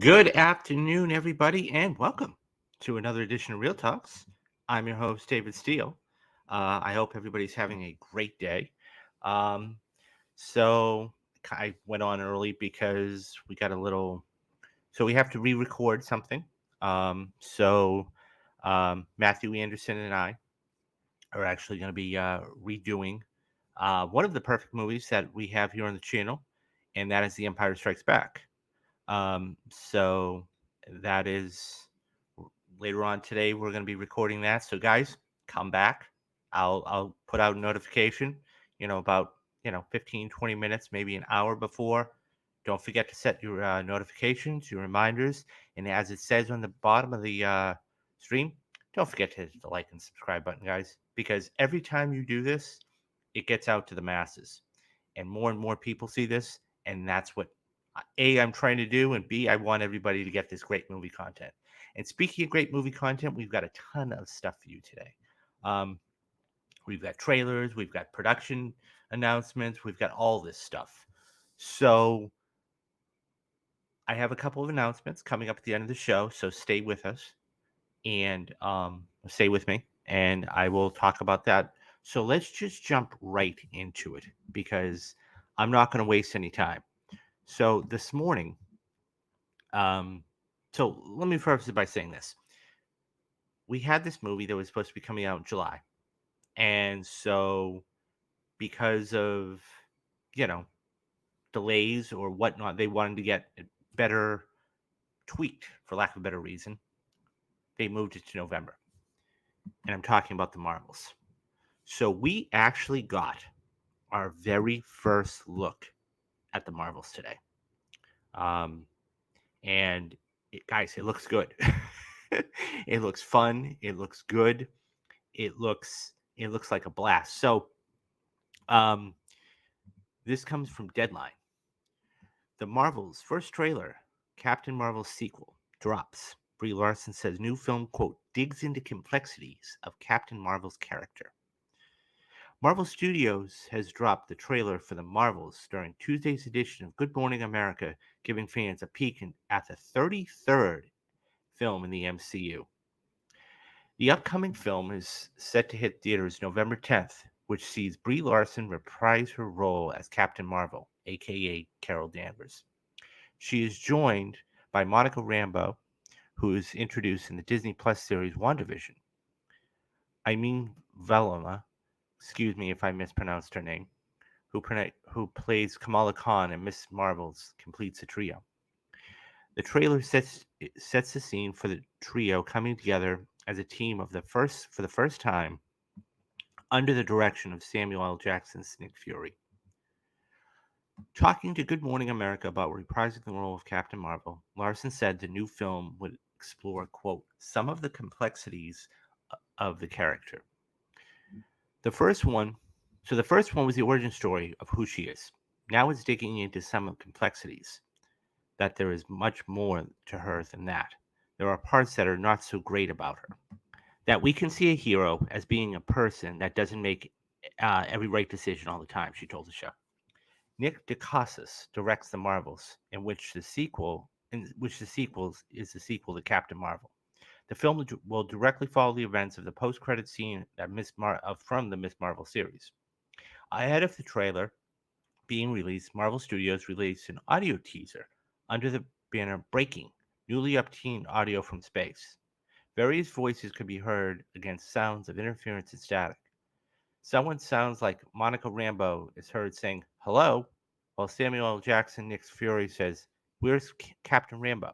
Good afternoon, everybody, and welcome to another edition of Real Talks. I'm your host, David Steele. I hope everybody's having a great day. Um, so I went on early because we got a little, so we have to re record something. Matthew Anderson and I are actually going to be redoing one of the perfect movies that we have here on the channel, and that is The Empire Strikes Back. So that is later on today. We're going to be recording that. So guys, come back. I'll put out a notification. About 15, 20 minutes, maybe an hour before. Don't forget to set your notifications, your reminders, and as it says on the bottom of the stream, don't forget to hit the like and subscribe button, guys, because every time you do this, it gets out to the masses, and more people see this, and that's what A, I'm trying to do, and B, I want everybody to get this great movie content. And speaking of great movie content, we've got a ton of stuff for you today. Um, we've got trailers, we've got production announcements, we've got all this stuff. So I have a couple of announcements coming up at the end of the show, so stay with us and stay with me, and I will talk about that. So let's just jump right into it because I'm not going to waste any time. So this morning, um, so let me preface it by saying this: we had this movie that was supposed to be coming out in July, and so because of you know delays or whatnot, they wanted to get it better tweaked, for lack of a better reason. They moved it to November, and I'm talking about the Marvels. So we actually got our very first look at the Marvels today. Um, and guys, it looks good. It looks fun. It looks good. It looks like a blast. So um, this comes from Deadline. The Marvels first trailer, Captain Marvel's sequel, drops. Brie Larson says new film quote digs into complexities of Captain Marvel's character. Marvel Studios has dropped the trailer for the Marvels during Tuesday's edition of Good Morning America, giving fans a peek at the 33rd film in the MCU. The upcoming film is set to hit theaters November 10th, which sees Brie Larson reprise her role as Captain Marvel, aka Carol Danvers. She is joined by Monica Rambeau, who is introduced in the Disney Plus series WandaVision. Eileen Veloma, excuse me if I mispronounced her name, who plays Kamala Khan and Miss Marvel's completes the trio. The trailer sets the scene for the trio coming together as a team for the first time under the direction of Samuel L. Jackson's Nick Fury. Talking to Good Morning America about reprising the role of Captain Marvel, Larson said the new film would explore, quote, some of the complexities of the character. The first one, so the first one was the origin story of who she is. Now it's digging into some of the complexities, that there is much more to her than that. There are parts that are not so great about her. That we can see a hero as being a person that doesn't make every right decision all the time, she told the show. Nick Dacascos directs the Marvels, in which the sequels is the sequel to Captain Marvel. The film will directly follow the events of the post-credit scene from the Miss Marvel series. Ahead of the trailer being released, Marvel Studios released an audio teaser under the banner "Breaking," newly obtained audio from space. Various voices could be heard against sounds of interference and static. Someone sounds like Monica Rambeau is heard saying "hello," while Samuel L. Jackson Nick Fury says, "Where's Captain Rambeau?"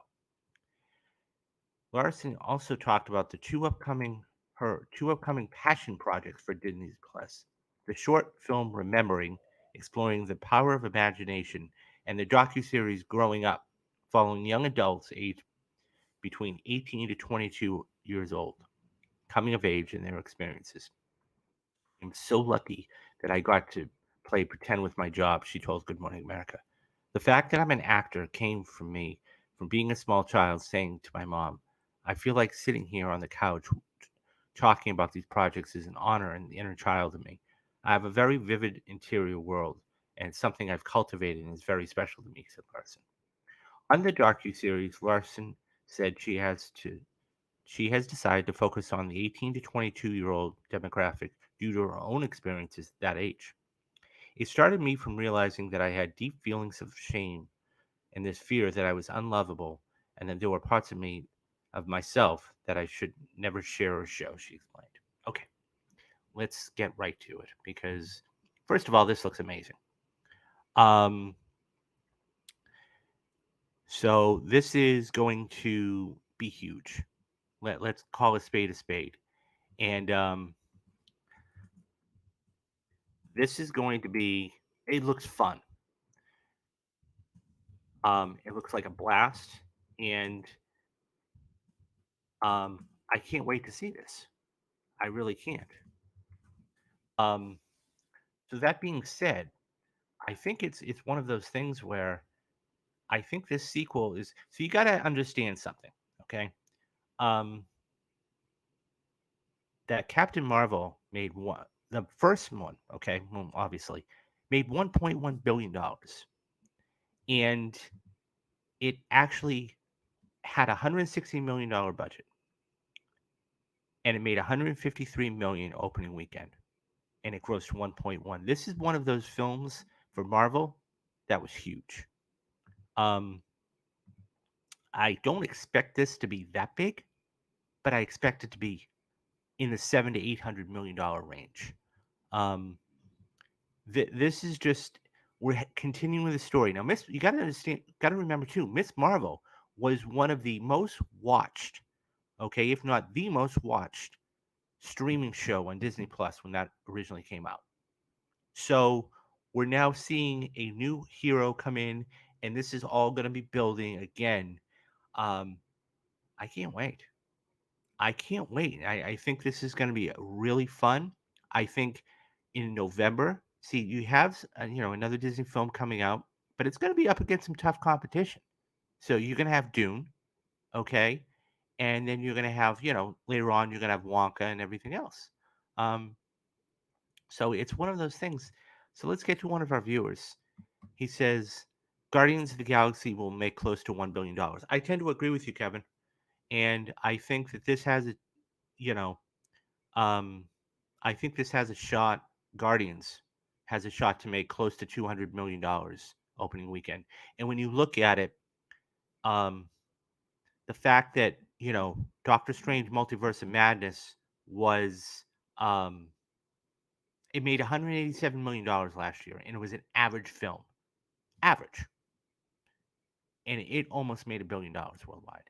Larson also talked about her two upcoming passion projects for Disney Plus: the short film "Remembering," exploring the power of imagination, and the docuseries "Growing Up," following young adults aged between 18 to 22 years old, coming of age in their experiences. I'm so lucky that I got to play pretend with my job, she told Good Morning America. The fact that I'm an actor came from me, from being a small child saying to my mom, I feel like sitting here on the couch talking about these projects is an honor and the inner child in me. I have a very vivid interior world, and it's something I've cultivated and is very special to me, said Larson. On the docu-series, Larson said she has decided to focus on the 18 to 22-year-old demographic due to her own experiences at that age. It started me from realizing that I had deep feelings of shame and this fear that I was unlovable and that there were parts of me, of myself, that I should never share or show, she explained. Okay, let's get right to it because, first of all, this looks amazing. Um, so this is going to be huge. Let's call a spade a spade. And this is going to be, it looks fun. It looks like a blast. And I can't wait to see this. I really can't. Um, so that being said, I think it's one of those things where I think this sequel is, so you got to understand something, okay? Um, that Captain Marvel made one, the first one, okay, well, obviously, made $1.1 billion, and it actually had a $160 million budget, and it made 153 million opening weekend, and it grossed 1.1. This is one of those films for Marvel that was huge. Um, I don't expect this to be that big, but I expect it to be in the 7 to 800 million dollar range. Um, this is just, we're continuing the story now. Miss, you got to understand, got to remember too. Miss Marvel was one of the most watched, okay, if not the most watched streaming show on Disney Plus when that originally came out. So we're now seeing a new hero come in, and this is all going to be building again. Um, I can't wait. I can't wait. I think this is going to be really fun. I think in November, see, you have another Disney film coming out, but it's going to be up against some tough competition. So you're going to have Dune, okay, and then you're going to have later on you're going to have Wonka and everything else. Um, so it's one of those things. So let's get to one of our viewers. He says Guardians of the Galaxy will make close to $1 billion. I tend to agree with you, Kevin, and I think that this has a you know Um, I think this has a shot. Guardians has a shot to make close to $200 million opening weekend. And when you look at it, um, the fact that Doctor Strange: Multiverse of Madness was it made $187 million last year, and it was an average film, average, and it almost made $1 billion worldwide.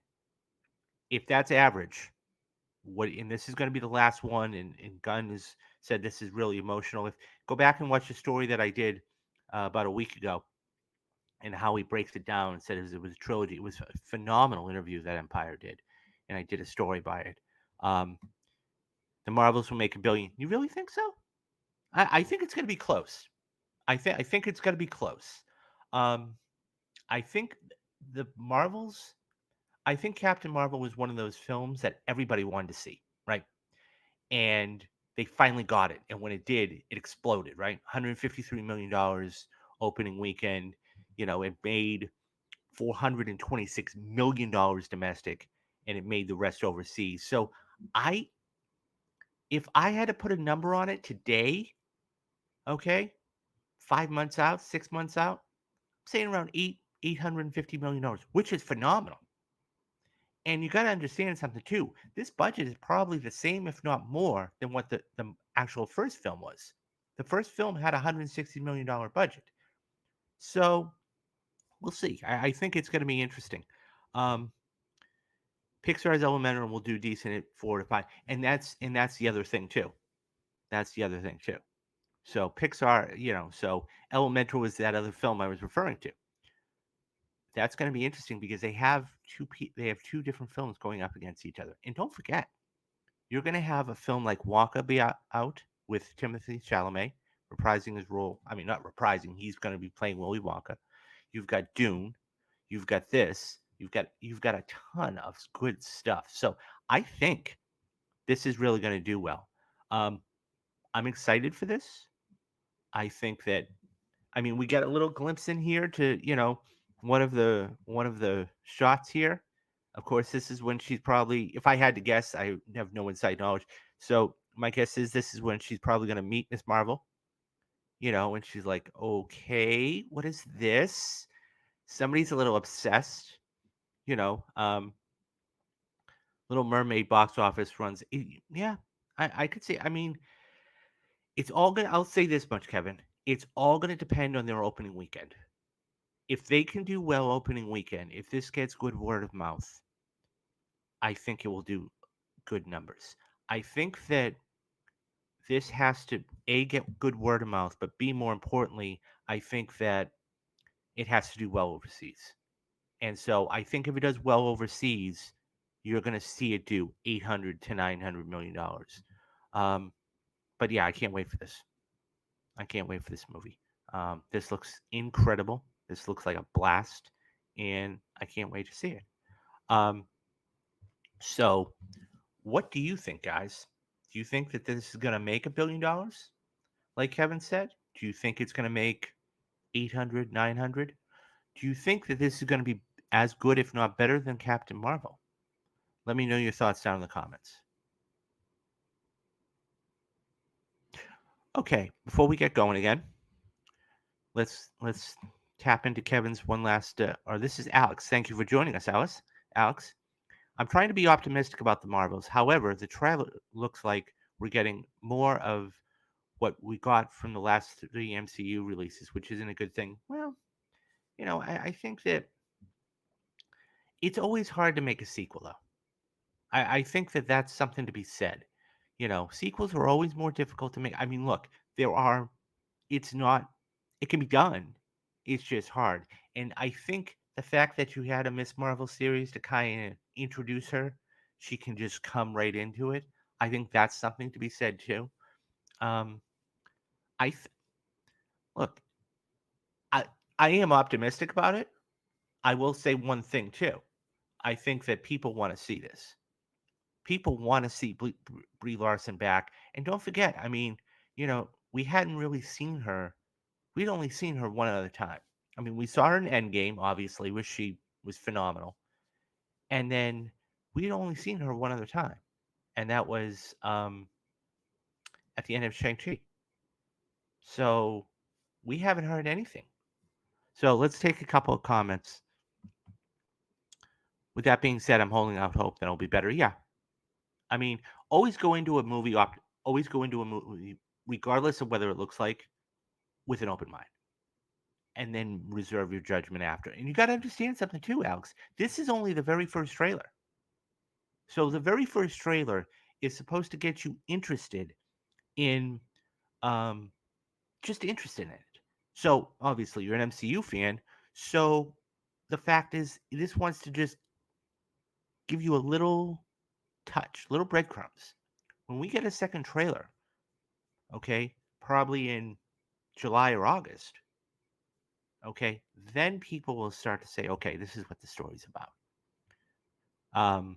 If that's average, what, and this is going to be the last one, and Gunn has said this is really emotional. If go back and watch the story that I did about a week ago, and how he breaks it down and said it was a trilogy. It was a phenomenal interview that Empire did, and I did a story by it. um, the Marvels will make $1 billion. You really think so? I think it's going to be close. I think it's going to be close. um, I think the Marvels, I think Captain Marvel was one of those films that everybody wanted to see, right? And they finally got it. And when it did, it exploded, right? $153 million opening weekend. It made $426 million domestic, and it made the rest overseas. So I, if I had to put a number on it today, okay, 5 months out, 6 months out, I'm saying around $850 million, which is phenomenal. And you got to understand something too. This budget is probably the same, if not more, than what the actual first film was. The first film had a $160 million budget. So we'll see. I think it's going to be interesting. Um, Pixar's Elemental will do decent at 4 to 5, and that's the other thing too. That's the other thing too. So Pixar, so Elemental was that other film I was referring to. That's going to be interesting because they have two different films going up against each other. And don't forget, you're going to have a film like Wonka be out with Timothy Chalamet reprising his role. I mean, not reprising. He's going to be playing Willy Wonka. You've got Dune. You've got this. You've got a ton of good stuff. So I think this is really going to do well. Um, I'm excited for this. I think that, I mean, we get a little glimpse in here to, one of the shots here. Of course, this is when she's probably, if I had to guess, I have no inside knowledge. So my guess is this is when she's probably going to meet Miss Marvel. And she's like, "Okay, what is this?" Somebody's a little obsessed. You know, Little Mermaid box office runs. Yeah, I could say. I mean, it's all gonna. I'll say this much, Kevin. It's all gonna depend on their opening weekend. If they can do well opening weekend, if this gets good word of mouth, I think it will do good numbers. I think that this has to A, get good word of mouth, but B, more importantly, I think that it has to do well overseas. And so I think if it does well overseas, you're going to see it do 800 to 900 million dollars. Um, but yeah, I can't wait for this. I can't wait for this movie. This looks incredible. This looks like a blast, and I can't wait to see it. Um, so, what do you think, guys? Do you think that this is going to make $1 billion, like Kevin said? Do you think it's going to make 800, 900? Do you think that this is going to be as good, if not better, than Captain Marvel? Let me know your thoughts down in the comments. Okay, before we get going again, let's tap into Kevin's one last. Or this is Alex. Thank you for joining us, Alice. Alex, I'm trying to be optimistic about the Marvels. However, the trailer looks like we're getting more of what we got from the last three MCU releases, which isn't a good thing. Well, I think that it's always hard to make a sequel, though. I think that that's something to be said. Sequels are always more difficult to make. I mean, look, there are, it's not, it can be done. It's just hard. And I think the fact that you had a Miss Marvel series to kind of introduce her, she can just come right into it. I think that's something to be said too. Um, I th- Look, I I am optimistic about it. I will say one thing too. I think that people want to see this. People want to see Brie Larson back. And don't forget, I mean, we hadn't really seen her. We'd only seen her one other time. I mean, we saw her in Endgame, obviously, which she was phenomenal. And then we'd only seen her one other time, and that was at the end of Shang-Chi. So we haven't heard anything. So let's take a couple of comments. With that being said, I'm holding out hope that it'll be better. Yeah. I mean, always go into a movie, always go into a movie, regardless of whether it looks like, with an open mind, and then reserve your judgment after. And you got to understand something too, Alex. This is only the very first trailer. So the very first trailer is supposed to get you interested in, um, just interested in it. So obviously you're an MCU fan. So the fact is, this wants to just give you a little touch, little breadcrumbs. When we get a second trailer, okay, probably in July or August, okay, then people will start to say, okay, this is what the story's about. Um,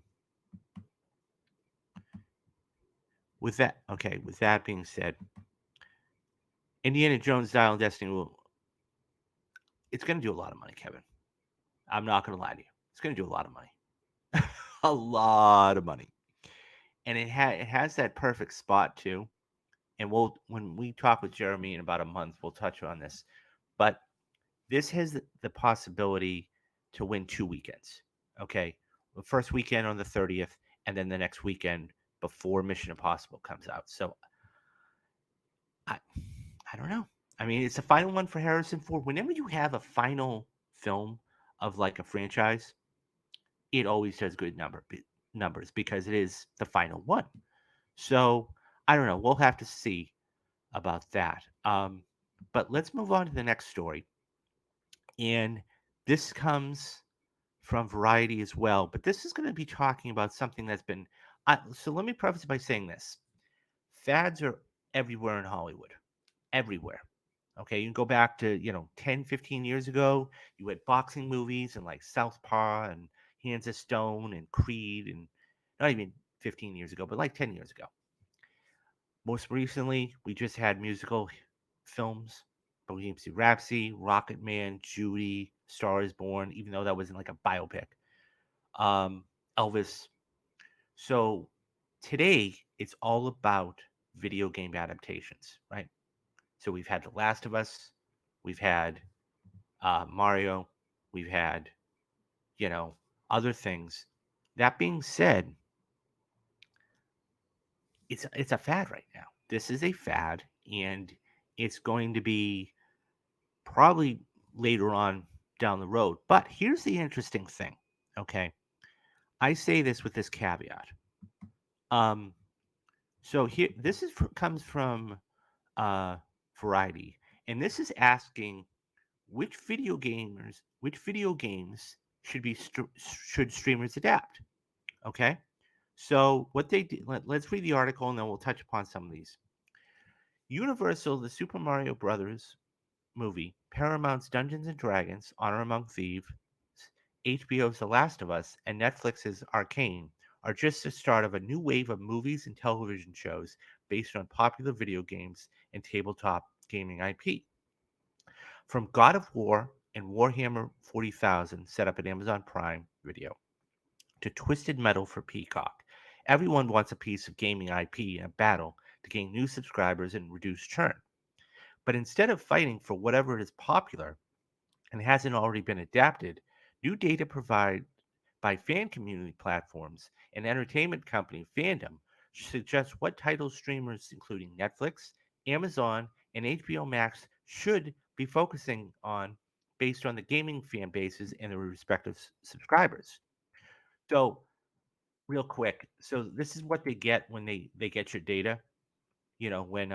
with that being said, Indiana Jones Dial of Destiny it's going to do a lot of money, Kevin. I'm not going to lie to you. It's going to do a lot of money. A lot of money. And it has that perfect spot too. And when we talk with Jeremy in about a month, we'll touch on this. But this has the possibility to win 2 weekends. Okay, the first weekend on the 30th, and then the next weekend before Mission Impossible comes out. So I I don't know. I mean, it's the final one for Harrison Ford. Whenever you have a final film of like a franchise, it always does good numbers because it is the final one. So I don't know. We'll have to see about that. But let's move on to the next story. And this comes from Variety as well. But this is going to be talking about something that's been. So let me preface by saying this: fads are everywhere in Hollywood, everywhere. Okay, you can go back to 10, 15 years ago. You had boxing movies and like Southpaw and Hands of Stone and Creed, and not even 15 years ago, but like 10 years ago. Most recently, we just had musical films. Bohemian Rhapsody, Rocket Man, Judy, Star is Born, even though that wasn't like a biopic. Um, Elvis. So today it's all about video game adaptations, right? So we've had The Last of Us, we've had Mario, we've had, you know, other things. That being said, it's a fad right now. This is a fad, and it's going to be probably later on down the road. But here's the interesting thing. Okay, I say this with this caveat. Um, so here, comes from uh, Variety, and this is asking which video games should streamers adapt? Okay, so what they did, let's read the article and then we'll touch upon some of these. Universal, the Super Mario Brothers movie, Paramount's Dungeons and Dragons, Honor Among Thieves, HBO's The Last of Us, and Netflix's Arcane are just the start of a new wave of movies and television shows based on popular video games and tabletop gaming IP. From God of War and Warhammer 40,000 set up at Amazon Prime Video to Twisted Metal for Peacock, everyone wants a piece of gaming IP in a battle to gain new subscribers and reduce churn. But instead of fighting for whatever is popular and hasn't already been adapted, new data provided by fan community platforms and entertainment company Fandom suggests what titles streamers, including Netflix, Amazon, and HBO Max, should be focusing on based on the gaming fan bases and their respective subscribers. So, real quick, so this is what they get when they get your data. You know, when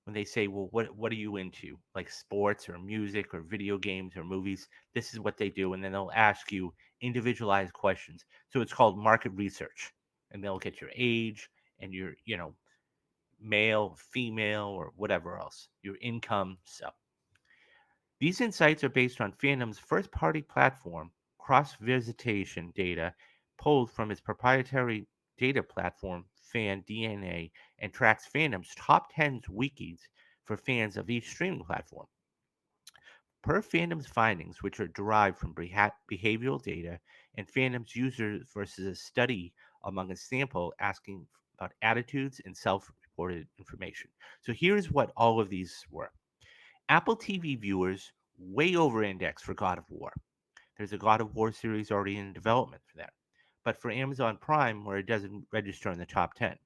they say, "Well, what are you into? Like sports or music or video games or movies?" This is what they do, and then they'll ask you individualized questions. So it's called market research, and they'll get your age and your, male, female, or whatever else, your income. So these insights are based on Fandom's first-party platform, cross-visitation data pulled from its proprietary data platform, FanDNA, and tracks Fandom's top 10 wikis for fans of each streaming platform. Per Fandom's findings, which are derived from behavioral data and Fandom's users versus a study among a sample asking about attitudes and self-reported information. So here's what all of these were. Apple TV viewers way over index for God of War. There's a God of War series already in development for that. But for Amazon Prime, where it doesn't register in the top 10,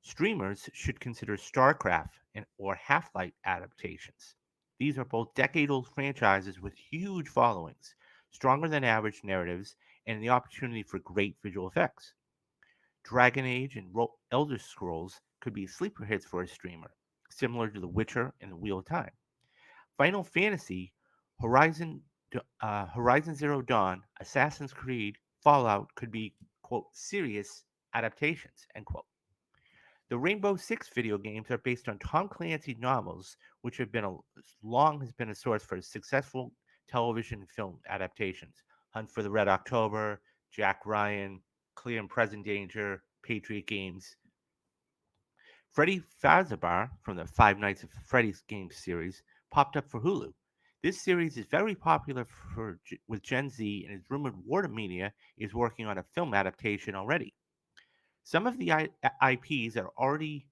streamers should consider StarCraft or Half Life adaptations. These are both decade old franchises with huge followings, stronger than average narratives, and the opportunity for great visual effects. Dragon Age and Elder Scrolls could be sleeper hits for a streamer, similar to The Witcher and The Wheel of Time. Final Fantasy, Horizon Zero Dawn, Assassin's Creed, Fallout could be, quote, serious adaptations, end quote. The Rainbow Six video games are based on Tom Clancy novels, which have been long has been a source for successful television and film adaptations. Hunt for the Red October, Jack Ryan, Clear and Present Danger, Patriot Games. Freddy Fazbear from the Five Nights at Freddy's games series popped up for Hulu. This series is very popular with Gen Z, and is rumored Warner Media is working on a film adaptation already. Some of the IPs are already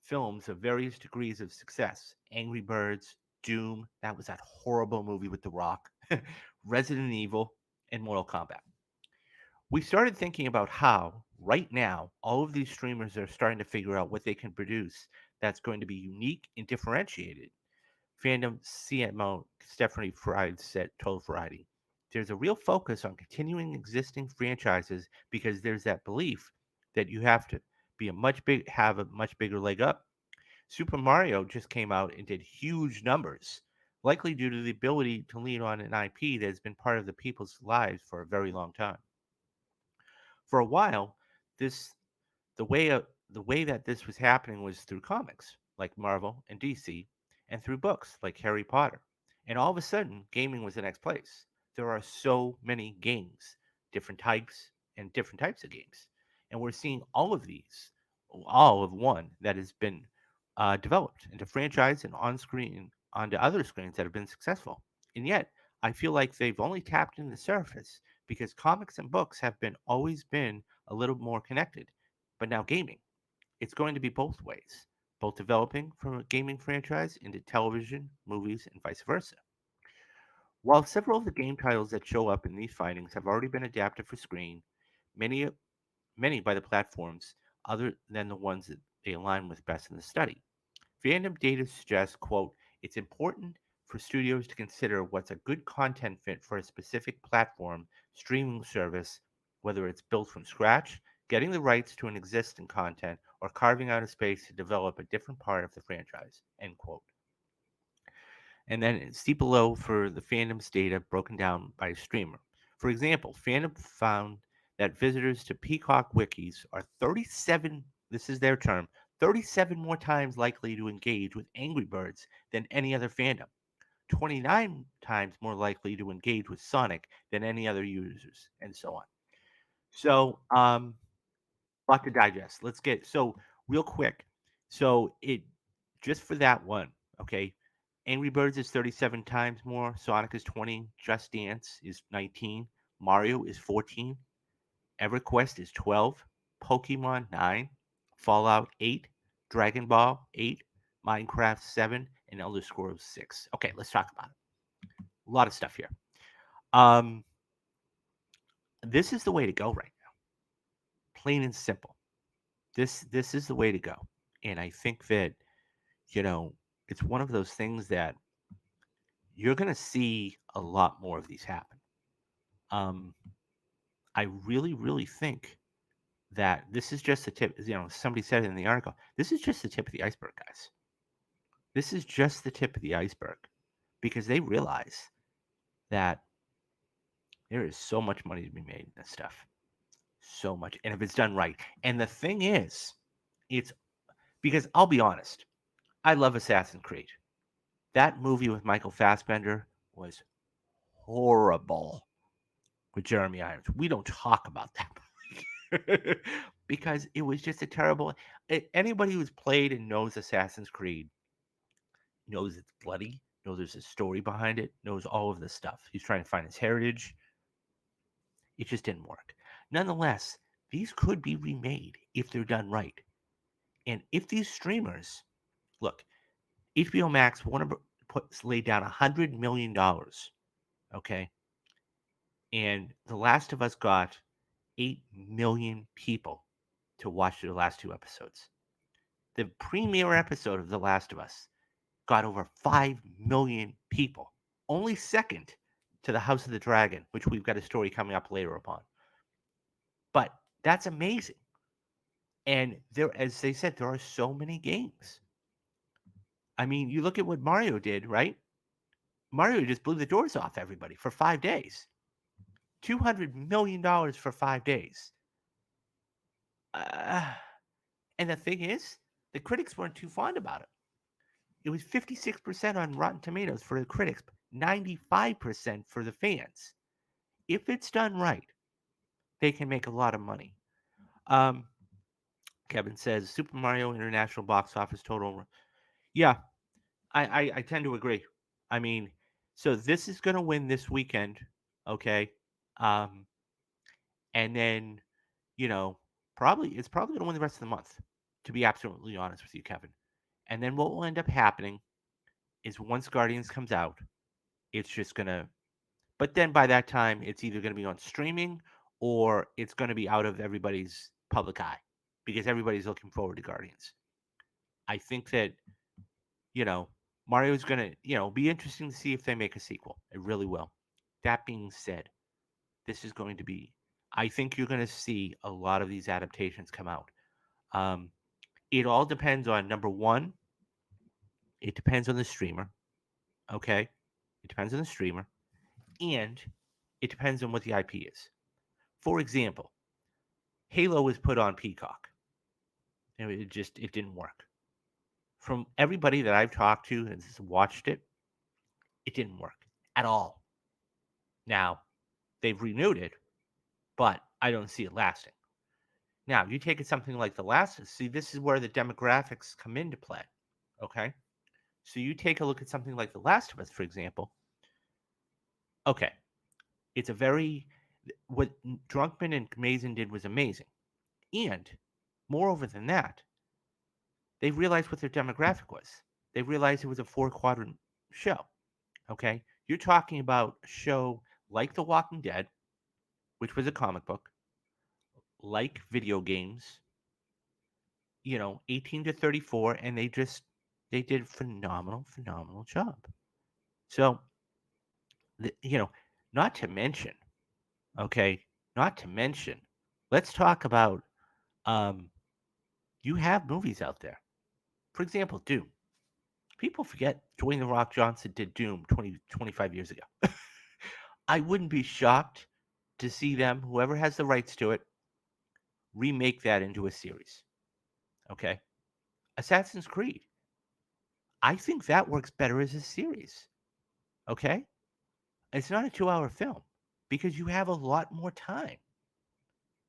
films of various degrees of success. Angry Birds, Doom, that was that horrible movie with The Rock, Resident Evil, and Mortal Kombat. We started thinking about how, right now, all of these streamers are starting to figure out what they can produce that's going to be unique and differentiated. Fandom CMO Stephanie Fried said, told Variety, "There's a real focus on continuing existing franchises because there's that belief that you have to have a much bigger leg up. Super Mario just came out and did huge numbers, likely due to the ability to lean on an IP that has been part of the people's lives for a very long time. For a while, this the way that this was happening was through comics like Marvel and DC, and through books like Harry Potter. And all of a sudden, gaming was the next place. There are so many games, different types of games, and we're seeing all of these, all of one that has been developed into franchise and on screen. onto other screens that have been successful. And yet, I feel like they've only tapped in the surface because comics and books have been always been a little more connected. But now gaming, it's going to be both ways, both developing from a gaming franchise into television, movies, and vice versa. While several of the game titles that show up in these findings have already been adapted for screen, many many by the platforms other than the ones that they align with best in the study. Fandom data suggests, quote, it's important for studios to consider what's a good content fit for a specific platform streaming service, whether it's built from scratch, getting the rights to an existing content, or carving out a space to develop a different part of the franchise, end quote. And then see below for the fandom's data broken down by a streamer. For example, fandom found that visitors to Peacock wikis are 37, this is their term, 37 more times likely to engage with Angry Birds than any other fandom, 29 times more likely to engage with Sonic than any other users, and so on. So, lot to digest. Let's get so real quick. So it just for that one, okay. Angry Birds is 37 times more. Sonic is 20. Just Dance is 19. Mario is 14. EverQuest is 12. Pokemon 9. Fallout 8. Dragon Ball 8. Minecraft 7. And Elder Scrolls 6. Okay, let's talk about it. A lot of stuff here. Um, this is the way to go right now. Plain and simple. This is the way to go. And I think that, it's one of those things that you're going to see a lot more of these happen. Um, I really, really think that this is just the tip. Somebody said it in the article. This is just the tip of the iceberg, guys. This is just the tip of the iceberg because they realize that there is so much money to be made in this stuff. So much. And if it's done right. And the thing is, it's because I'll be honest, I love Assassin's Creed. That movie with Michael Fassbender was horrible with Jeremy Irons. We don't talk about that because it was just a terrible. Anybody who's played and knows Assassin's Creed knows it's bloody, knows there's a story behind it, knows all of this stuff. He's trying to find his heritage. It just didn't work. Nonetheless, these could be remade if they're done right. And if these streamers look, HBO Max, Warner laid down $100 million, okay, and The Last of Us got 8 million people to watch the last two episodes. The premiere episode of The Last of Us got over 5 million people, only second to The House of the Dragon, which we've got a story coming up later upon. But that's amazing. And there, as they said, there are so many games. I mean, you look at what Mario did, right? Mario just blew the doors off everybody for 5 days. $200 million for 5 days. And the thing is, the critics weren't too fond about it. It was 56% on Rotten Tomatoes for the critics, 95% for the fans. If it's done right, they can make a lot of money. Um, Kevin says Super Mario International box office total. Yeah, I tend to agree. I mean, so this is going to win this weekend, okay? Um, and then, you know, it's probably going to win the rest of the month, to be absolutely honest with you, Kevin. And then what will end up happening is once Guardians comes out, it's just going to, but then by that time, it's either going to be on streaming or it's going to be out of everybody's public eye because everybody's looking forward to Guardians. I think that, you know, Mario's going to, be interesting to see if they make a sequel. It really will. That being said, this is going to be, I think you're going to see a lot of these adaptations come out. Um, it all depends on number one, it depends on the streamer. Okay. It depends on the streamer. And it depends on what the IP is. For example, Halo was put on Peacock. And it didn't work. From everybody that I've talked to and has watched it, it didn't work at all. Now, they've renewed it, but I don't see it lasting. Now, you take it something like The Last of Us. See, this is where the demographics come into play. Okay? So you take a look at something like The Last of Us, for example. Okay, it's a very what Drunkman and Mazin did was amazing, and moreover than that, they realized what their demographic was. They realized it was a four quadrant show. Okay, you're talking about a show like The Walking Dead, which was a comic book, like video games, 18 to 34, and they did a phenomenal job. So, the, you know, not to mention, okay, not to mention, let's talk about um you have movies out there. For example, Doom. People forget Dwayne the Rock Johnson did Doom 25 years ago. I wouldn't be shocked to see them, whoever has the rights to it, remake that into a series. Okay? Assassin's Creed. I think that works better as a series. Okay? It's not a 2-hour film because you have a lot more time.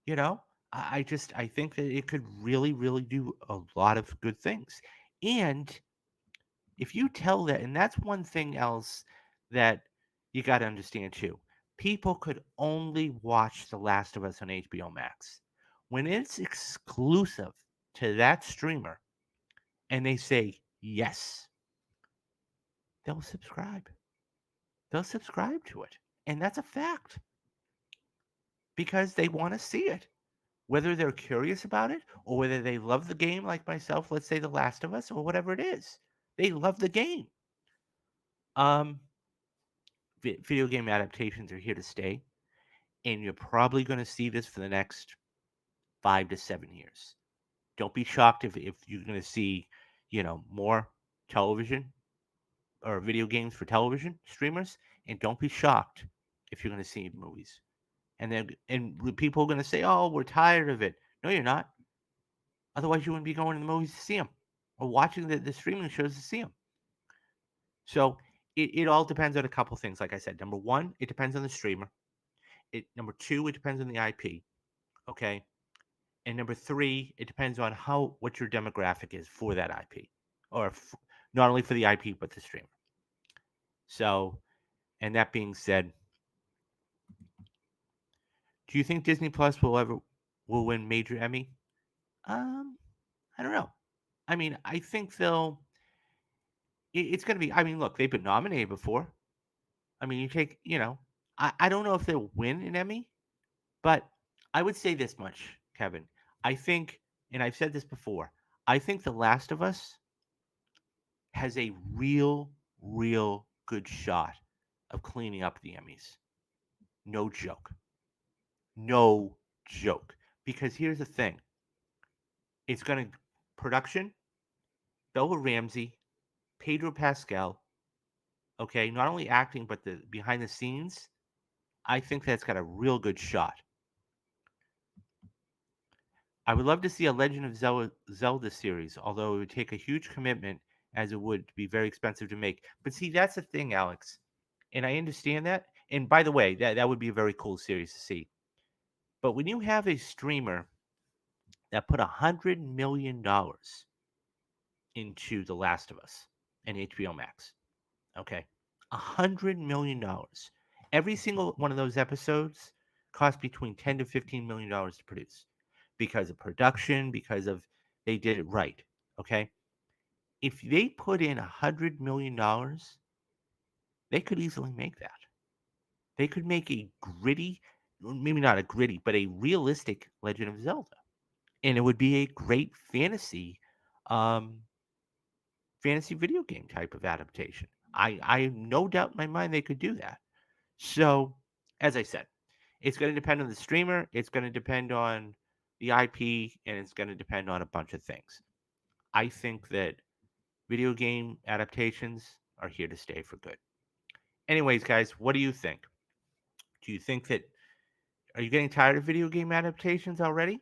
You know, I think that it could really do a lot of good things. And if you tell that, and that's one thing else that you got to understand too. People could only watch The Last of Us on HBO Max. When it's exclusive to that streamer and they say yes, they'll subscribe. They'll subscribe to it. And that's a fact because they want to see it. Whether they're curious about it or whether they love the game like myself, let's say The Last of Us or whatever it is. They love the game. Um Video game adaptations are here to stay, and you're probably going to see this for the next 5 to 7 years. Don't be shocked if you're going to see, more television or video games for television streamers, and don't be shocked if you're going to see movies. And people are going to say, "Oh, we're tired of it." No, you're not. Otherwise, you wouldn't be going to the movies to see them or watching the streaming shows to see them. So it all depends on a couple things. Like I said, number one, it depends on the streamer. Number two, it depends on the IP. Okay. And number three, it depends on what your demographic is for that IP, or not only for the IP but the streamer. So, and that being said, do you think Disney Plus will win major Emmy? Um, I don't know. I mean, I think it's going to be. I mean, look, they've been nominated before. I mean, I don't know if they'll win an Emmy, but I would say this much, Kevin. I think, and I've said this before, I think The Last of Us has a real good shot of cleaning up the Emmys. No joke. No joke. Because here's the thing it's going to, production, Bella Ramsey, Pedro Pascal, okay, not only acting, but the behind the scenes, I think that's got a real good shot. I would love to see a Legend of Zelda series, although it would take a huge commitment as it would be very expensive to make. But see, that's the thing, Alex. And I understand that. And by the way, that would be a very cool series to see. But when you have a streamer that put $100 million into The Last of Us and HBO Max, okay, $100 million. Every single one of those episodes cost between $10 to $15 million to produce because of production, because of they did it right. Okay, if they put in $100 million, they could easily make that. They could make a gritty, maybe not a gritty, but a realistic Legend of Zelda, and it would be a great um, fantasy video game type of adaptation. I have no doubt in my mind they could do that. So, as I said, it's going to depend on the streamer, it's going to depend on the IP, and it's going to depend on a bunch of things. I think that video game adaptations are here to stay for good. Anyways, guys, what do you think? Do you think that are you getting tired of video game adaptations already?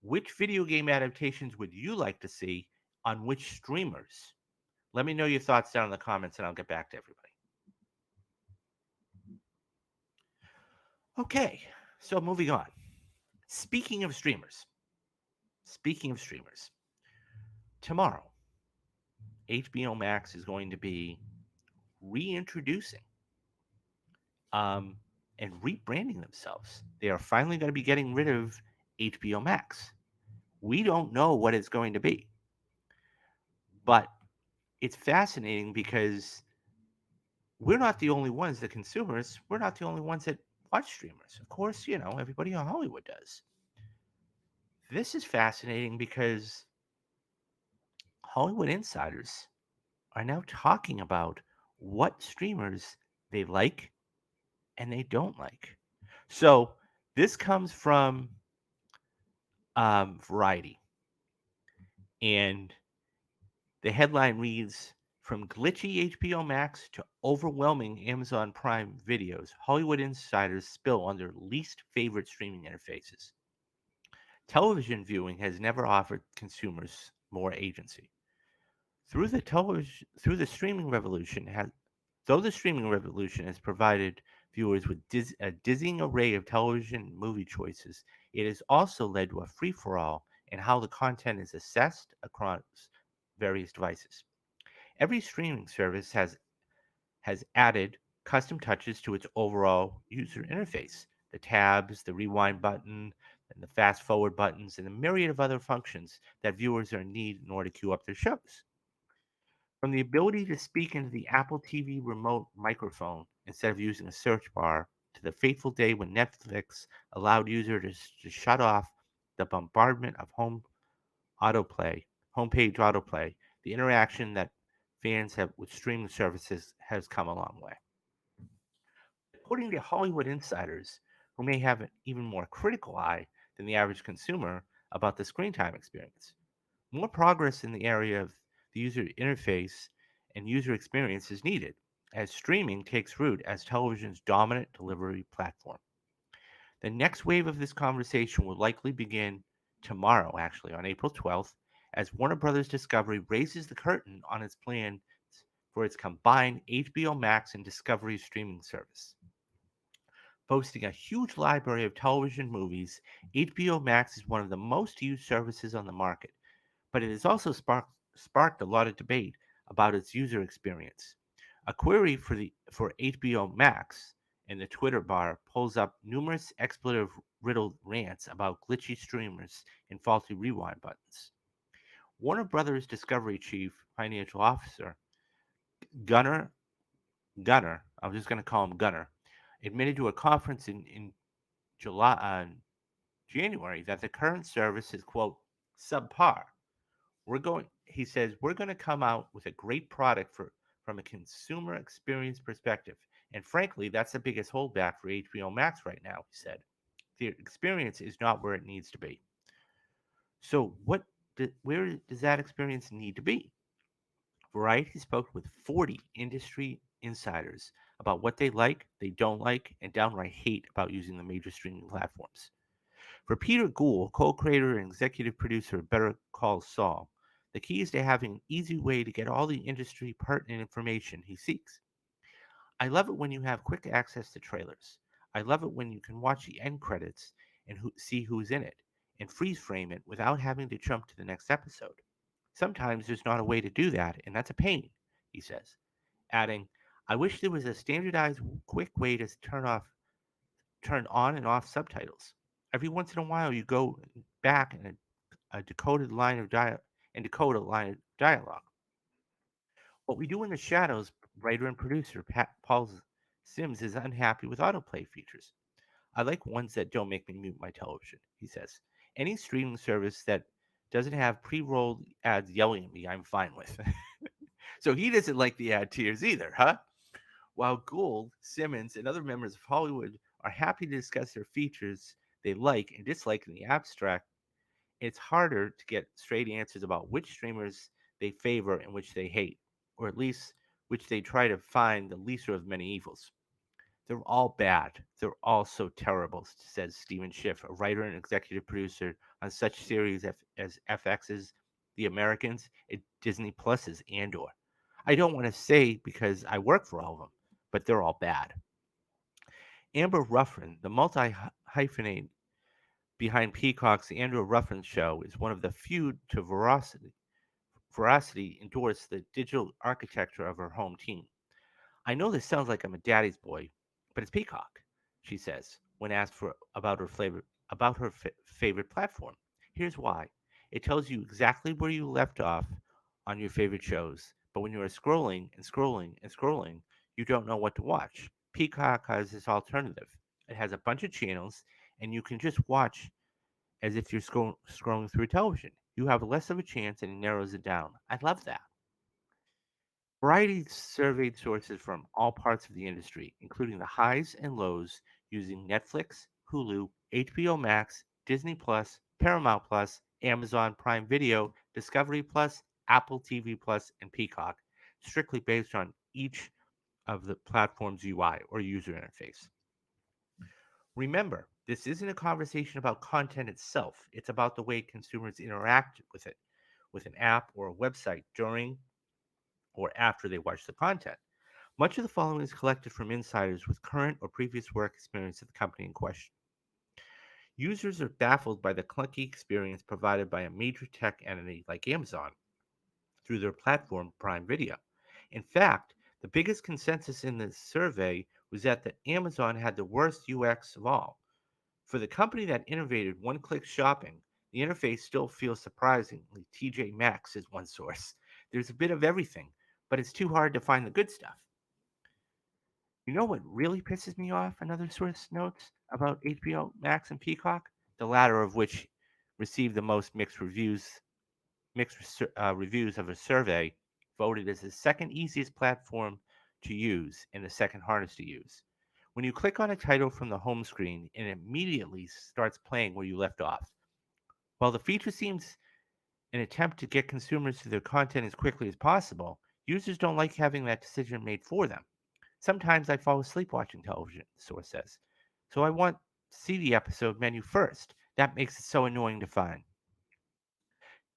Which video game adaptations would you like to see on which streamers? Let me know your thoughts down in the comments and I'll get back to everybody. Okay, so moving on. Speaking of streamers, tomorrow HBO Max is going to be reintroducing and rebranding themselves. They are finally going to be getting rid of HBO Max. We don't know what it's going to be, but it's fascinating because we're not the only ones, the consumers, we're not the only ones that watch streamers. Of course, everybody in Hollywood does. This is fascinating because Hollywood insiders are now talking about what streamers they like and they don't like. So this comes from Variety, and the headline reads: From glitchy HBO Max to overwhelming Amazon Prime videos, Hollywood insiders spill on their least favorite streaming interfaces. Television viewing has never offered consumers more agency. Through the streaming revolution has Though the streaming revolution has provided viewers with a dizzying array of television and movie choices, it has also led to a free for all in how the content is assessed across various devices. Every streaming service has added custom touches to its overall user interface: the tabs, the rewind button, and the fast forward buttons, and a myriad of other functions that viewers are in need in order to queue up their shows. From the ability to speak into the Apple TV remote microphone instead of using a search bar, to the fateful day when Netflix allowed users to shut off the bombardment of autoplay, homepage autoplay, the interaction that fans have with streaming services has come a long way. According to Hollywood insiders, who may have an even more critical eye than the average consumer about the screen time experience, more progress in the area of the user interface and user experience is needed as streaming takes root as television's dominant delivery platform. The next wave of this conversation will likely begin tomorrow, actually, on April 12th, as Warner Brothers Discovery raises the curtain on its plans for its combined HBO Max and Discovery streaming service. Boasting a huge library of television movies, HBO Max is one of the most used services on the market, but it has also sparked a lot of debate about its user experience. A query for HBO Max in the Twitter bar pulls up numerous expletive riddled rants about glitchy streamers and faulty rewind buttons. Warner Brothers Discovery Chief Financial Officer Gunnar Gunnar, I'm just going to call him Gunnar, admitted to a conference in January that the current service is, quote, subpar. He says, we're going to come out with a great product from a consumer experience perspective. And frankly, that's the biggest holdback for HBO Max right now, he said. The experience is not where it needs to be. So, where does that experience need to be? Variety spoke with 40 industry insiders about what they like, they don't like, and downright hate about using the major streaming platforms. For Peter Gould, co-creator and executive producer of Better Call Saul, the key is to having an easy way to get all the industry pertinent information he seeks. I love it when you have quick access to trailers. I love it when you can watch the end credits and see who's in it and freeze frame it without having to jump to the next episode. Sometimes there's not a way to do that, and that's a pain, he says, adding, I wish there was a standardized, quick way to turn on and off subtitles. Every once in a while, you go back and a decoded line of and decode a line of dialogue. What we do in the shadows, writer and producer Paul Sims is unhappy with autoplay features. I like ones that don't make me mute my television, he says. Any streaming service that doesn't have pre-rolled ads yelling at me, I'm fine with. So he doesn't like the ad tiers either, huh? While Gould, Simmons, and other members of Hollywood are happy to discuss their features they like and dislike in the abstract, it's harder to get straight answers about which streamers they favor and which they hate, or at least which they try to find the lesser of many evils. They're all bad. They're all so terrible, says Stephen Schiff, a writer and executive producer on such series as FX's The Americans and Disney Plus's Andor. I don't want to say because I work for all of them, but they're all bad. Amber Ruffin, the multi hyphenate behind Peacock's The Andrew Ruffin Show, is one of the few to veracity endorsed the digital architecture of her home team. I know this sounds like I'm a daddy's boy, but it's Peacock, she says, when asked about her favorite platform. Here's why. It tells you exactly where you left off on your favorite shows, but when you are scrolling and scrolling and scrolling, you don't know what to watch. Peacock has this alternative. It has a bunch of channels, and you can just watch as if you're scrolling through television. You have less of a chance, and it narrows it down. I love that. Variety surveyed sources from all parts of the industry, including the highs and lows, using Netflix, Hulu, HBO Max, Disney Plus, Paramount Plus, Amazon Prime Video, Discovery Plus, Apple TV Plus, and Peacock, strictly based on each of the platform's UI or user interface. Remember, this isn't a conversation about content itself, it's about the way consumers interact with it, with an app or a website during or after they watch the content. Much of the following is collected from insiders with current or previous work experience at the company in question. Users are baffled by the clunky experience provided by a major tech entity like Amazon through their platform Prime Video. In fact, the biggest consensus in the survey was that Amazon had the worst UX of all. For the company that innovated one click shopping, the interface still feels surprisingly TJ Maxx is one source. There's a bit of everything, but it's too hard to find the good stuff. You know what really pisses me off? Another source notes about HBO Max and Peacock, the latter of which received the most reviews of a survey, voted as the second easiest platform to use and the second hardest to use. When you click on a title from the home screen, it immediately starts playing where you left off. While the feature seems an attempt to get consumers to their content as quickly as possible, users don't like having that decision made for them. Sometimes I fall asleep watching television, the source says. So I want to see the episode menu first. That makes it so annoying to find.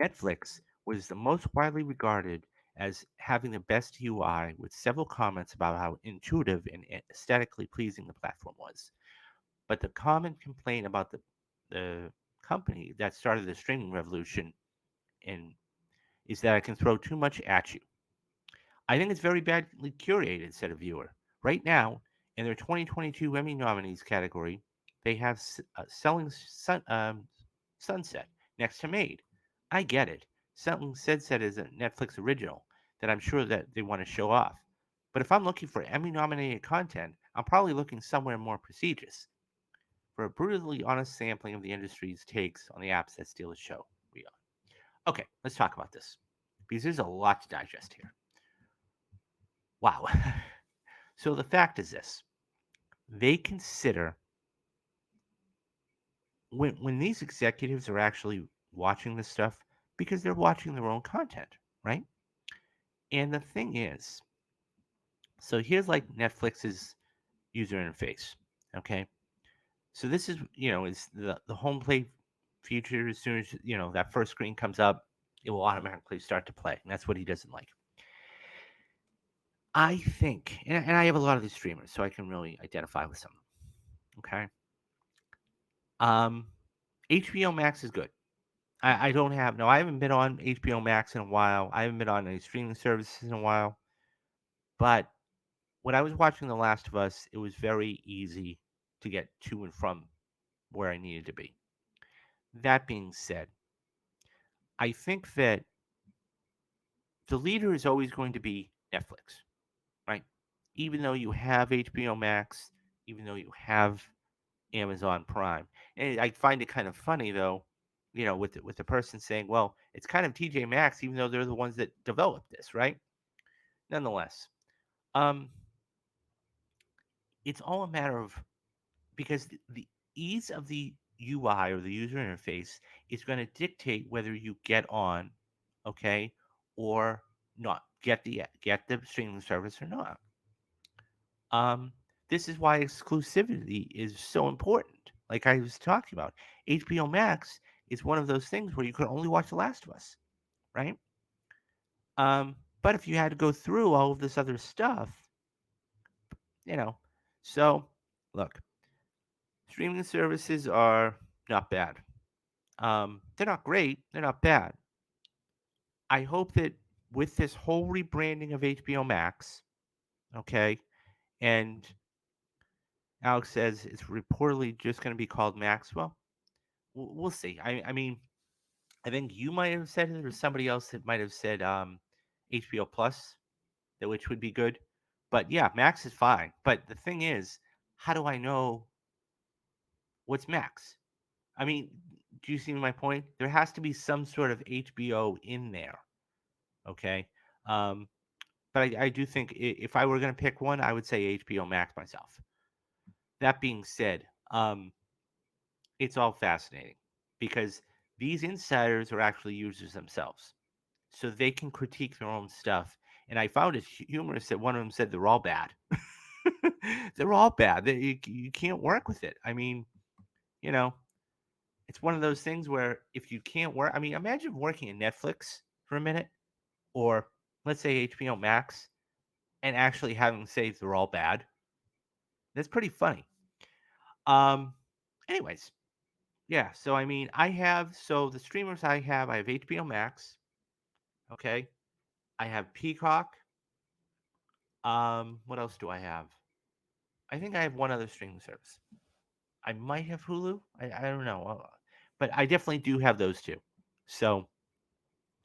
Netflix was the most widely regarded as having the best UI, with several comments about how intuitive and aesthetically pleasing the platform was. But the common complaint about the company that started the streaming revolution in, is that it can throw too much at you. I think it's very badly curated, said a viewer. Right now, in their 2022 Emmy nominees category, they have Sunset next to Made. I get it. Selling Sunset is a Netflix original that I'm sure that they want to show off. But if I'm looking for Emmy nominated content, I'm probably looking somewhere more prestigious. For a brutally honest sampling of the industry's takes on the apps that steal the show, we are. Okay, let's talk about this because there's a lot to digest here. Wow. So the fact is this: they consider, when these executives are actually watching this stuff, because they're watching their own content, right? And the thing is, so here's like Netflix's user interface. Okay, so this is, is the home play feature. As soon as that first screen comes up, it will automatically start to play, and that's what he doesn't like. I think, and I have a lot of these streamers, so I can really identify with some. Okay, um, HBO Max is good. I don't have no. I haven't been on HBO Max in a while. I haven't been on any streaming services in a while. But when I was watching The Last of Us, it was very easy to get to and from where I needed to be. That being said, I think that the leader is always going to be Netflix, right? Even though you have HBO Max, even though you have Amazon Prime. And I find it kind of funny though, with the person saying, "Well, it's kind of TJ Maxx, even though they're the ones that developed this, right?" Nonetheless, um, it's all a matter of, because the ease of the UI or the user interface is going to dictate whether you get on, okay, or not get the streaming service or not. Um, this is why exclusivity is so important. Like I was talking about, HBO Max is one of those things where you can only watch The Last of Us, right? But if you had to go through all of this other stuff, you know, so look, streaming services are not bad. They're not great. They're not bad. I hope that with this whole rebranding of HBO Max, okay, and Alex says it's reportedly just going to be called Maxwell. We'll see. I mean, I think you might have said it, or somebody else that might have said HBO Plus, that which would be good. But yeah, Max is fine. But the thing is, how do I know what's Max? I mean, do you see my point? There has to be some sort of HBO in there. Okay. Um, but I do think if I were going to pick one, I would say HBO Max myself. That being said, it's all fascinating because these insiders are actually users themselves. So they can critique their own stuff. And I found it humorous that one of them said they're all bad. They're all bad. You can't work with it. I mean, you know, it's one of those things where if you can't work, I mean, imagine working at Netflix for a minute or let's say HBO Max and actually having to say they're all bad. That's pretty funny. Um, anyways, yeah. So I mean, the streamers I have HBO Max. Okay, I have Peacock. What else do I have? I think I have one other streaming service. I might have Hulu. I don't know, but I definitely do have those two. So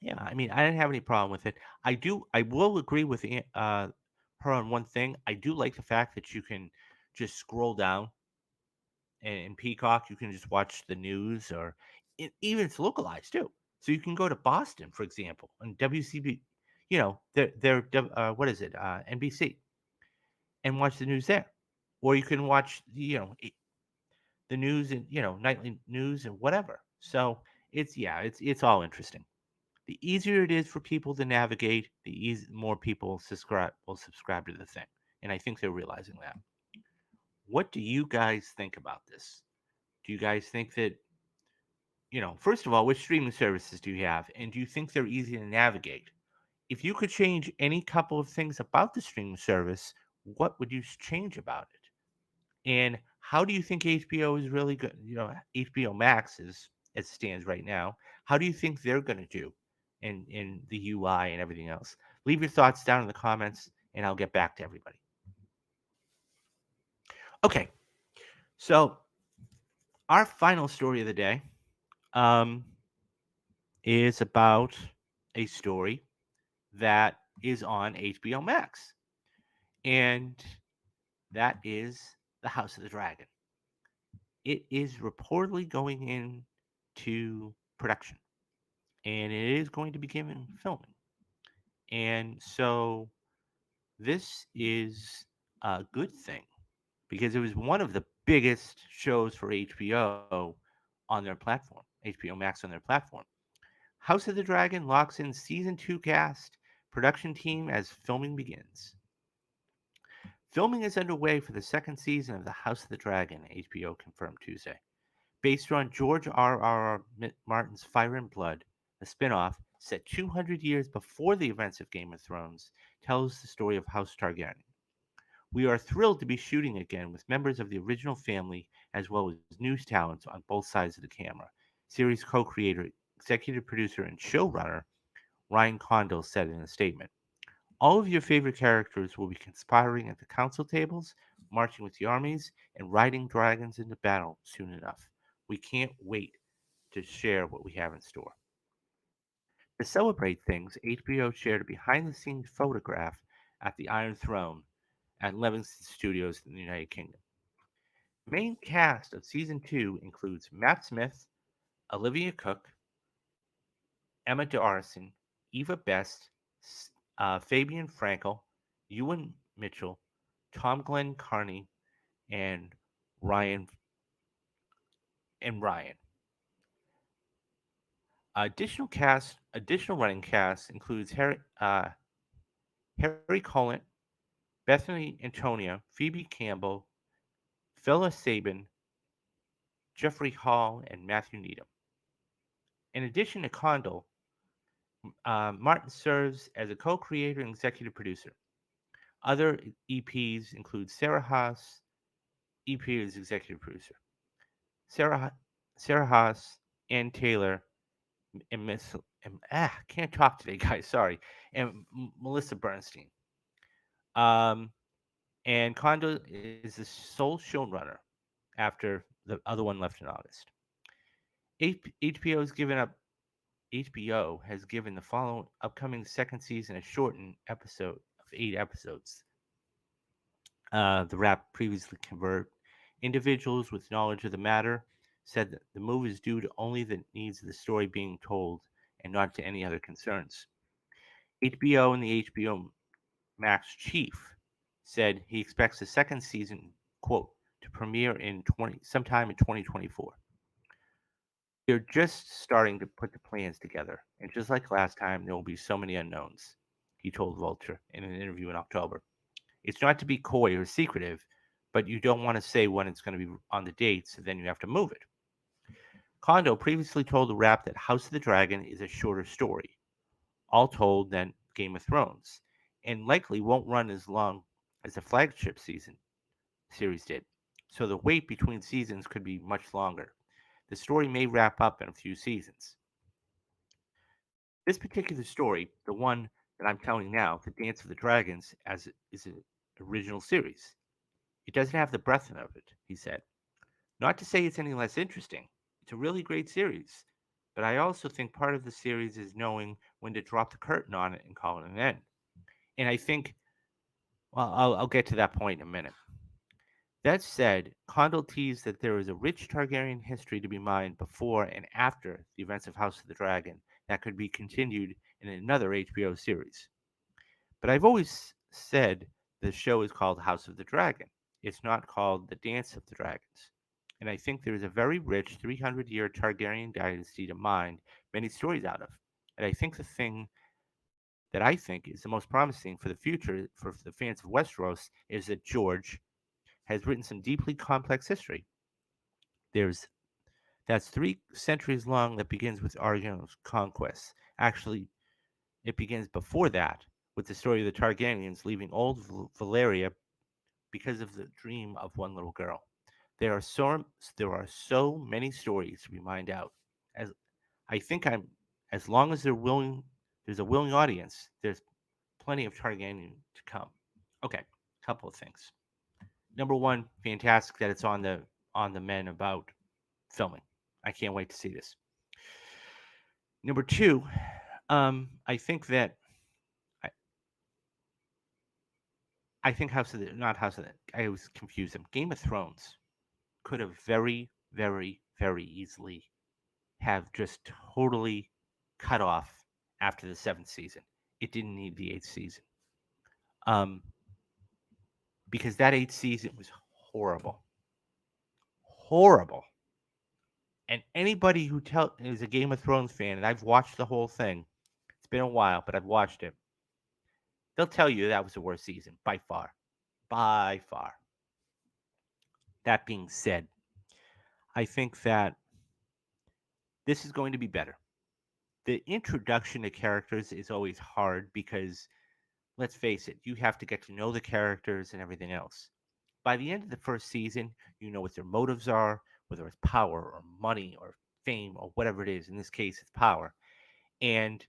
yeah, I mean, I didn't have any problem with it. I will agree with her on one thing. I do like the fact that you can just scroll down in Peacock. You can just watch the news, or even it's localized too. So you can go to Boston, for example, on WCB. You know, what is it? NBC, and watch the news there, or you can watch the news and nightly news and whatever. So it's all interesting. The easier it is for people to navigate, the more people subscribe to the thing, and I think they're realizing that. What do you guys think about this? Do you guys think that first of all, which streaming services do you have, and do you think they're easy to navigate? If you could change any couple of things about the streaming service, what would you change about it? And how do you think HBO is really good? HBO Max is as it stands right now. How do you think they're going to do in the UI and everything else? Leave your thoughts down in the comments, and I'll get back to everybody. Okay, so our final story of the day um, is about a story that is on HBO Max, and that is The House of the Dragon. It is reportedly going into production, and it is going to begin filming. And so this is a good thing because it was one of the biggest shows for HBO on their platform, HBO Max on their platform. House of the Dragon locks in season 2 cast, production team as filming begins. Filming is underway for the second season of The House of the Dragon, HBO confirmed Tuesday. Based on George R. Martin's Fire and Blood, the spin-off, set 200 years before the events of Game of Thrones, tells the story of House Targaryen. We are thrilled to be shooting again with members of the original family as well as new talents on both sides of the camera. Series co-creator, executive producer, and showrunner Ryan Condal said in a statement. All of your favorite characters will be conspiring at the council tables, marching with the armies, and riding dragons into battle soon enough. We can't wait to share what we have in store. To celebrate things, HBO shared a behind the scenes photograph at the Iron Throne at Livingston Studios in the United Kingdom. Main cast of season 2 includes Matt Smith, Olivia Cook, Emma D'Arcy, Eva Best, Fabian Frankel, Ewan Mitchell, Tom Glenn Carney, and Ryan Ryan. Additional running cast includes Harry Collin, Bethany Antonia, Phoebe Campbell, Phyllis Sabin, Jeffrey Hall, and Matthew Needham. In addition to Condal, Martin serves as a co-creator and executive producer. Other EPs include Sarah Haas, EP is executive producer. Sarah, Sarah Haas, Ann Taylor, and and can't talk today, guys. Sorry, and Melissa Bernstein. Um, and Kondo is the sole showrunner after the other one left in August. HBO has given up. HBO has given the following upcoming second season a shortened episode of 8 episodes. The Wrap previously convert individuals with knowledge of the matter said that the move is due to only the needs of the story being told and not to any other concerns. HBO and the HBO Max chief said he expects the second season, quote, to premiere in sometime in 2024. They're just starting to put the plans together, and just like last time, there will be so many unknowns, he told Vulture in an interview in October. It's not to be coy or secretive, but you don't want to say when it's going to be on the date, so then you have to move it. Kondo previously told The Wrap that House of the Dragon is a shorter story, all told, than Game of Thrones, and likely won't run as long as the flagship season series did. So the wait between seasons could be much longer. The story may wrap up in a few seasons. This particular story, the one that I'm telling now, The Dance of the Dragons, as is an original series, it doesn't have the breadth of it, he said. Not to say it's any less interesting. It's a really great series. But I also think part of the series is knowing when to drop the curtain on it and call it an end. And I think, well, I'll get to that point in a minute. That said, Condell teased that there is a rich Targaryen history to be mined before and after the events of House of the Dragon that could be continued in another HBO series. But I've always said the show is called House of the Dragon. It's not called The Dance of the Dragons. And I think there is a very rich 300-year Targaryen dynasty to mine many stories out of. And I think the thing that I think is the most promising for the future for the fans of Westeros is that George has written some deeply complex history. There's that's 3 centuries long that begins with Arya's conquest. Actually, it begins before that with the story of the Targaryens leaving old Valyria because of the dream of one little girl. There are so many stories to be mined out. As I think I'm as long as there's a willing audience, there's plenty of Targaryen to come. Okay, couple of things. Number one, fantastic that it's on the men about filming. I can't wait to see this. Number two, I think that I, I think House of the not House of the I always confuse them. Game of Thrones could have very, very, very easily have just totally cut off after the seventh season. It didn't need the eighth season. Um, because that eighth season was horrible. Horrible. And anybody who is a Game of Thrones fan, and I've watched the whole thing, it's been a while, but I've watched it. They'll tell you that was the worst season by far. By far. That being said, I think that this is going to be better. The introduction to characters is always hard because, let's face it, you have to get to know the characters and everything else. By the end of the first season, you know what their motives are, whether it's power or money or fame or whatever it is. In this case, it's power. And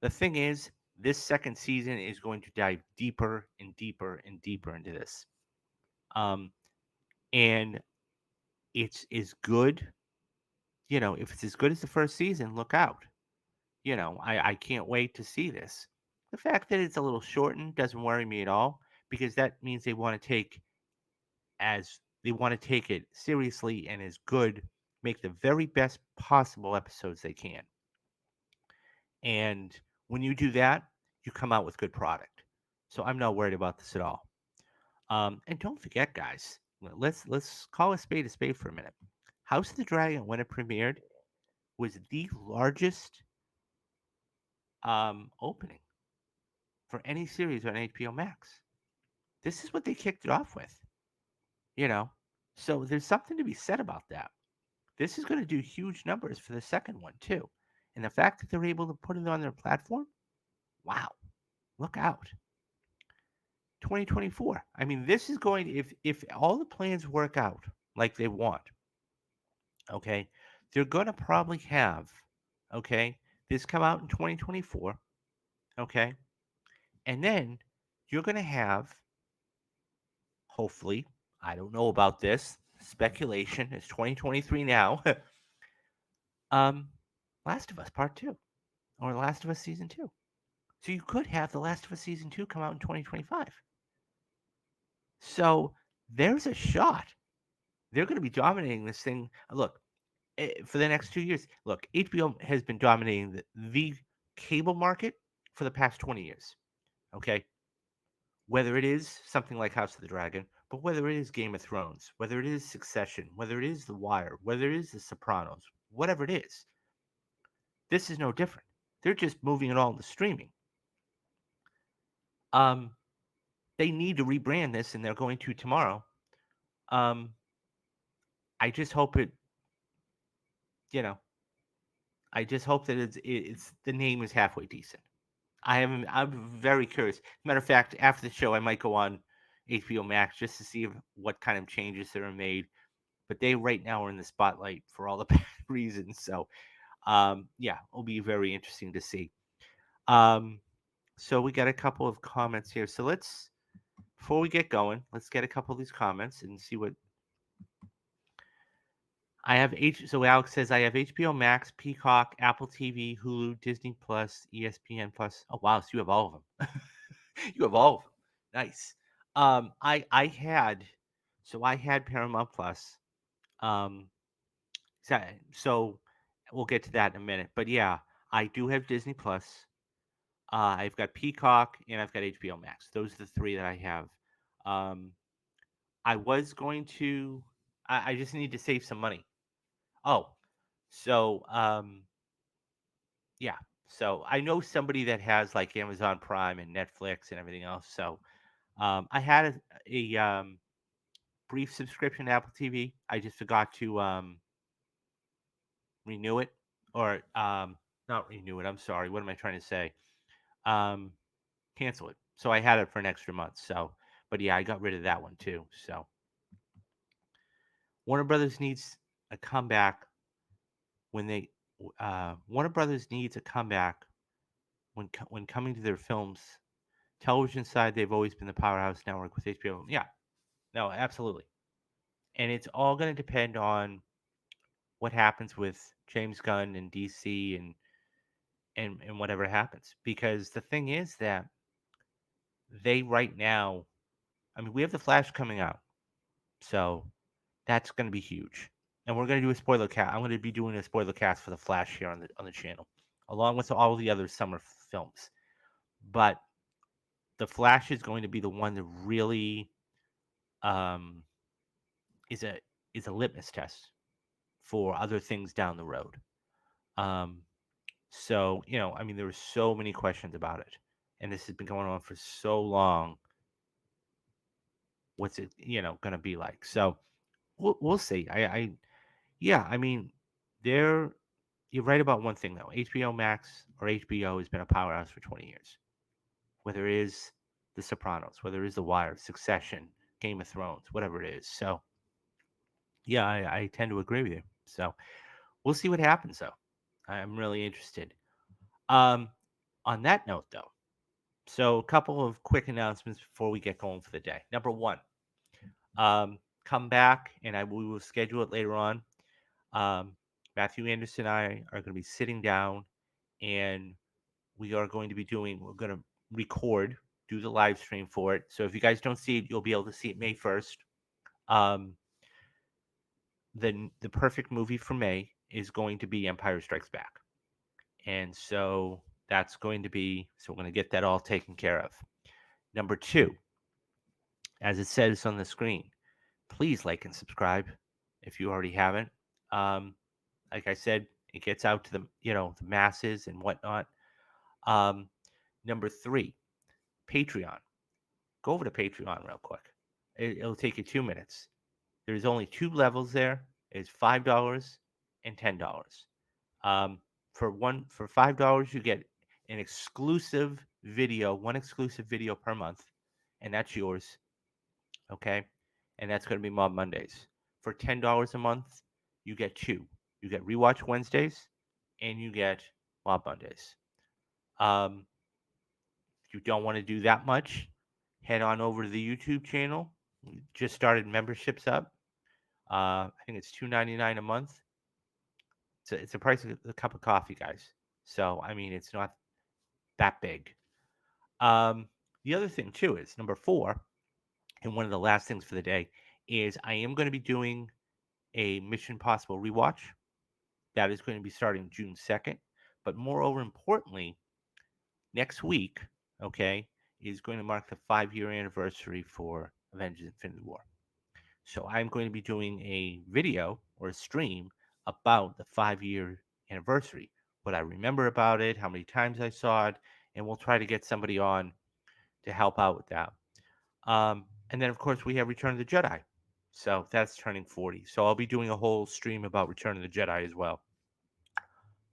the thing is, this second season is going to dive deeper and deeper and deeper into this. Um, and it's as good, if it's as good as the first season, look out. I can't wait to see this. The fact that it's a little shortened doesn't worry me at all because that means they want to take it seriously and as good, make the very best possible episodes they can. And when you do that, you come out with good product. So I'm not worried about this at all. And don't forget, guys, let's call a spade for a minute. House of the Dragon, when it premiered, was the largest opening for any series on HBO Max. This is what they kicked it off with, you know. So there's something to be said about that. This is going to do huge numbers for the second one too, and the fact that they're able to put it on their platform, wow, look out. 2024. I mean, this is going if all the plans work out like they want, okay, they're going to probably have, okay, This come out in 2024, okay? And then you're going to have, hopefully, I don't know about this, speculation, it's 2023 now, um, Last of Us Part 2 or Last of Us Season 2. So you could have The Last of Us Season 2 come out in 2025. So there's a shot. They're going to be dominating this thing. Look, for the next 2 years, look, HBO has been dominating the cable market for the past 20 years. Okay. Whether it is something like House of the Dragon, but whether it is Game of Thrones, whether it is Succession, whether it is The Wire, whether it is The Sopranos, whatever it is, this is no different. They're just moving it all to streaming. Um, they need to rebrand this, and they're going to tomorrow. I just hope it, you know, I just hope that it's the name is halfway decent. I'm very curious. Matter of fact, after the show, I might go on HBO Max just to see what kind of changes that are made. But they right now are in the spotlight for all the bad reasons. So, yeah, it'll be very interesting to see. Um, so we got a couple of comments here. So before we get going, let's get a couple of these comments and see what I have. So Alex says I have HBO Max, Peacock, Apple TV, Hulu, Disney Plus, ESPN Plus. Oh wow, so you have all of them. You have all of them. Nice. I had Paramount Plus. Um, so we'll get to that in a minute. But yeah, I do have Disney Plus. I've got Peacock and I've got HBO Max. Those are the three that I have. Um, I was going to. I just need to save some money. Oh, so yeah. So I know somebody that has like Amazon Prime and Netflix and everything else. So I had a brief subscription to Apple TV. I just forgot to renew it or not renew it. I'm sorry. What am I trying to say? Um, Cancel it. So I had it for an extra month. So, but yeah, I got rid of that one too. So Warner Brothers needs a comeback when they Warner Brothers needs a comeback when coming to their films. Television side, they've always been the powerhouse network with HBO. Yeah, no, absolutely. And it's all going to depend on what happens with James Gunn and DC and whatever happens. Because the thing is that they right now, I mean, we have the Flash coming out, so that's going to be huge. And we're going to do a spoiler cast. I'm going to be doing a spoiler cast for the Flash here on the channel, along with all the other summer films. But the Flash is going to be the one that really um, is a litmus test for other things down the road. Um, So, I mean, there were so many questions about it, and this has been going on for so long. What's it, going to be like? So we'll see. Yeah, I mean, they're you're right about one thing though. HBO Max or HBO has been a powerhouse for 20 years. Whether it is The Sopranos, whether it is The Wire, Succession, Game of Thrones, whatever it is. So yeah, I tend to agree with you. So we'll see what happens though. I'm really interested. Um, on that note though. So, a couple of quick announcements before we get going for the day. Number one, come back and we will schedule it later on. Um, Matthew Anderson and I are going to be sitting down and we're going to record, do the live stream for it. So, if you guys don't see it, you'll be able to see it May 1st. Um, the perfect movie for May is going to be Empire Strikes Back. And so we're going to get that all taken care of. Number two, as it says on the screen, please like and subscribe if you already haven't. Um, like I said, it gets out to the masses and whatnot. Um, Number three, Patreon. Go over to Patreon real quick. It'll take you 2 minutes. There's only two levels there. It's $5 and $10. Um, for $5, you get an exclusive video, one exclusive video per month, and that's yours. Okay, and that's going to be Mob Mondays. For $10 a month, you get two. You get Rewatch Wednesdays, and you get lot Mondays. Um, if you don't want to do that much, head on over to the YouTube channel. We just started memberships up. I think it's $2.99 a month. It's a price of a cup of coffee, guys. So I mean, it's not that big. Um, the other thing too is number four, and one of the last things for the day is I am going to be doing a Mission Possible rewatch. That is going to be starting June 2nd. But moreover, importantly, next week, okay, is going to mark the 5 year anniversary for Avengers Infinity War. So I'm going to be doing a video or a stream about the 5 year anniversary, what I remember about it, how many times I saw it, and we'll try to get somebody on to help out with that. And then, of course, we have Return of the Jedi. So that's turning 40. So I'll be doing a whole stream about Return of the Jedi as well.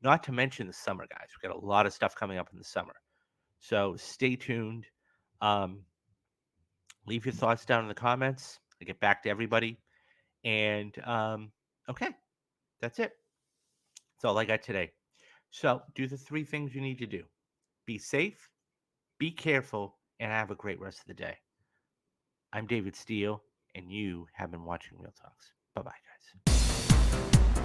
Not to mention the summer, guys. We've got a lot of stuff coming up in the summer. So stay tuned. Um, leave your thoughts down in the comments. I get back to everybody. And okay, that's it. That's all I got today. So do the three things you need to do: be safe, be careful, and have a great rest of the day. I'm David Steele, and you have been watching Real Talks. Bye bye, guys.